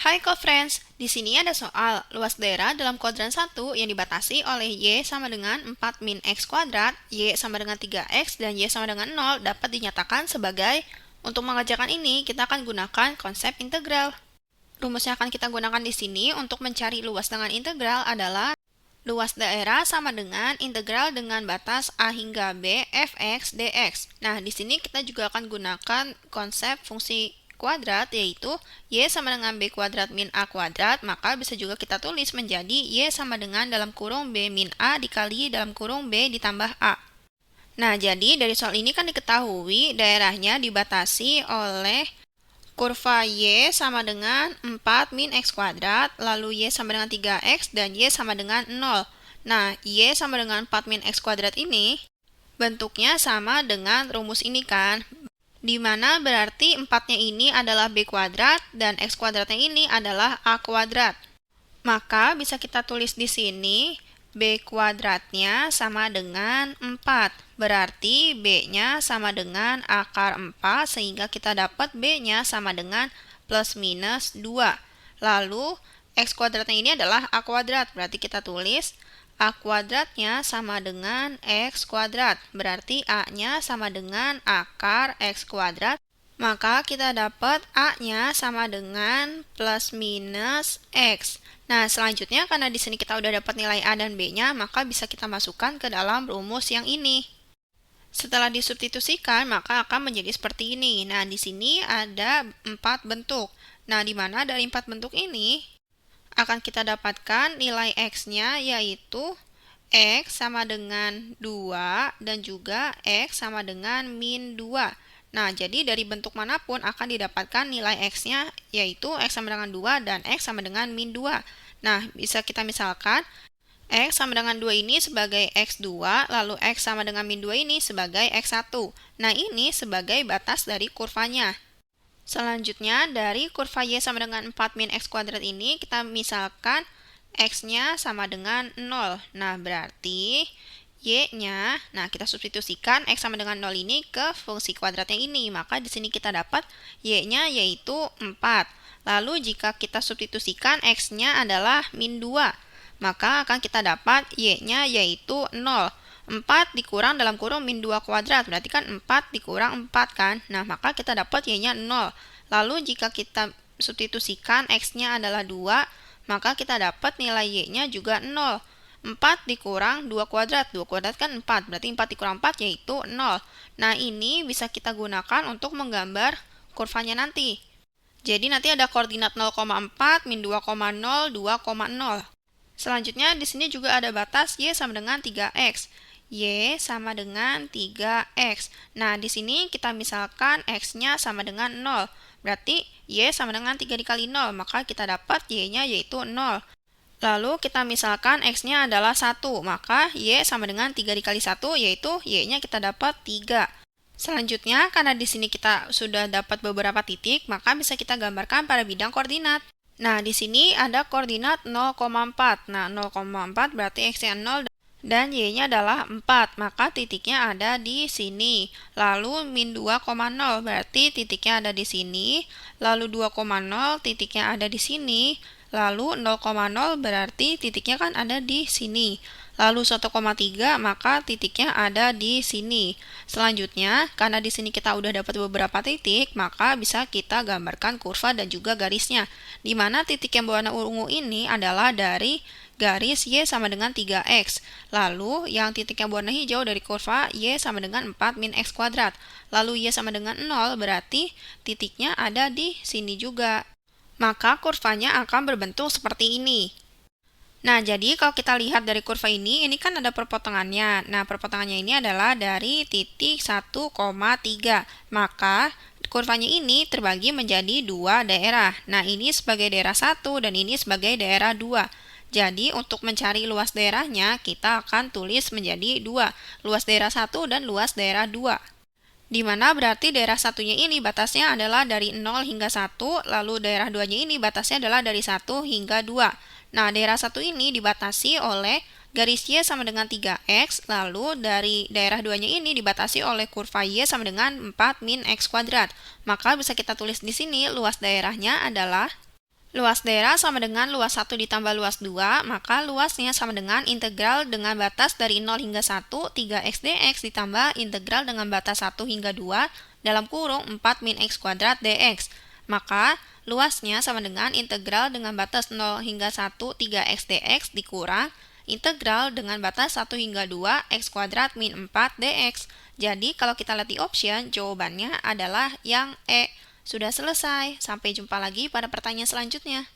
Hai co-friends, di sini ada soal luas daerah dalam kuadran 1 yang dibatasi oleh Y sama dengan 4 min X kuadrat, Y sama dengan 3X, dan Y sama dengan 0 dapat dinyatakan sebagai. Untuk mengerjakan ini, kita akan gunakan konsep integral. Rumus yang akan kita gunakan di sini untuk mencari luas dengan integral adalah luas daerah sama dengan integral dengan batas A hingga B fx dx. Nah, di sini kita juga akan gunakan konsep fungsi kuadrat, yaitu Y sama dengan B kuadrat min A kuadrat, maka bisa juga kita tulis menjadi Y sama dengan dalam kurung B min A dikali dalam kurung B ditambah A. Nah, jadi dari soal ini kan diketahui daerahnya dibatasi oleh kurva Y sama dengan 4 min X kuadrat, lalu Y sama dengan 3X, dan Y sama dengan 0. Nah, Y sama dengan 4 min X kuadrat ini bentuknya sama dengan rumus ini kan, di mana berarti 4-nya ini adalah B kuadrat dan X kuadratnya ini adalah A kuadrat. Maka bisa kita tulis di sini B kuadratnya sama dengan 4. Berarti B-nya sama dengan akar 4, sehingga kita dapat B-nya sama dengan plus minus 2. Lalu X kuadratnya ini adalah A kuadrat, berarti kita tulis A kuadratnya sama dengan X kuadrat. Berarti A-nya sama dengan akar X kuadrat. Maka kita dapat A-nya sama dengan plus minus X. Nah, selanjutnya karena di sini kita udah dapat nilai A dan B-nya, maka bisa kita masukkan ke dalam rumus yang ini. Setelah disubstitusikan, maka akan menjadi seperti ini. Nah, di sini ada 4 bentuk. Nah, di mana dari 4 bentuk ini akan kita dapatkan nilai X-nya, yaitu X sama dengan 2 dan juga X sama dengan min 2. Nah, jadi dari bentuk manapun akan didapatkan nilai X-nya, yaitu X sama dengan 2 dan X sama dengan min 2. Nah, bisa kita misalkan X sama dengan 2 ini sebagai X2, lalu X sama dengan min 2 ini sebagai X1. Nah, ini sebagai batas dari kurvanya. Selanjutnya, dari kurva Y sama dengan 4 min X kuadrat ini, kita misalkan X-nya sama dengan 0. Nah, berarti Y-nya, nah kita substitusikan X sama dengan 0 ini ke fungsi kuadratnya ini. Maka di sini kita dapat Y-nya yaitu 4. Lalu jika kita substitusikan X-nya adalah min 2, maka akan kita dapat Y-nya yaitu 0. 4 dikurang dalam kurung min 2 kuadrat, berarti kan 4 dikurang 4 kan. Nah, maka kita dapat Y-nya 0. Lalu jika kita substitusikan X-nya adalah 2, maka kita dapat nilai Y-nya juga 0. 4 dikurang 2 kuadrat, 2 kuadrat kan 4, berarti 4 dikurang 4 yaitu 0. Nah, ini bisa kita gunakan untuk menggambar kurvanya nanti. Jadi nanti ada koordinat 0,4, min 2,0, 2,0. Selanjutnya di sini juga ada batas Y sama dengan 3X. Y sama dengan 3X. Nah, di sini kita misalkan X-nya sama dengan 0. Berarti Y sama dengan 3 dikali 0, maka kita dapat Y-nya yaitu 0. Lalu kita misalkan X-nya adalah 1, maka Y sama dengan 3 dikali 1, yaitu Y-nya kita dapat 3. Selanjutnya, karena di sini kita sudah dapat beberapa titik, maka bisa kita gambarkan pada bidang koordinat. Nah, di sini ada koordinat 0,4. Nah, 0,4 berarti X-nya 0 dan Y-nya adalah 4, maka titiknya ada di sini. Lalu min 2,0 berarti titiknya ada di sini. Lalu 2,0 titiknya ada di sini. Lalu 0,0 berarti titiknya kan ada di sini. Lalu 1,3 maka titiknya ada di sini. Selanjutnya, karena di sini kita udah dapat beberapa titik, maka bisa kita gambarkan kurva dan juga garisnya. Di mana titik yang berwarna ungu ini adalah dari garis Y sama dengan 3X. Lalu yang titik yang berwarna hijau dari kurva Y sama dengan 4 min X kuadrat. Lalu Y sama dengan 0 berarti titiknya ada di sini juga. Maka kurvanya akan berbentuk seperti ini. Nah, jadi kalau kita lihat dari kurva ini kan ada perpotongannya. Nah, perpotongannya ini adalah dari titik 1,3. Maka kurvanya ini terbagi menjadi dua daerah. Nah, ini sebagai daerah 1 dan ini sebagai daerah 2. Jadi, untuk mencari luas daerahnya, kita akan tulis menjadi 2. Luas daerah 1 dan luas daerah 2. Di mana berarti daerah satunya ini batasnya adalah dari 0 hingga 1, lalu daerah 2-nya ini batasnya adalah dari 1 hingga 2. Nah, daerah 1 ini dibatasi oleh garis Y sama dengan 3X, lalu dari daerah 2-nya ini dibatasi oleh kurva Y sama dengan 4 min X kuadrat. Maka bisa kita tulis di sini luas daerahnya adalah Luas daerah sama dengan luas 1 ditambah luas 2, maka luasnya sama dengan integral dengan batas dari 0 hingga 1, 3x dx ditambah integral dengan batas 1 hingga 2, dalam kurung 4 min x kuadrat dx. Maka, luasnya sama dengan integral dengan batas 0 hingga 1, 3x dx dikurang integral dengan batas 1 hingga 2, x kuadrat min 4 dx. Jadi, kalau kita lihat di option, jawabannya adalah yang E. Sudah selesai. Sampai jumpa lagi pada pertanyaan selanjutnya.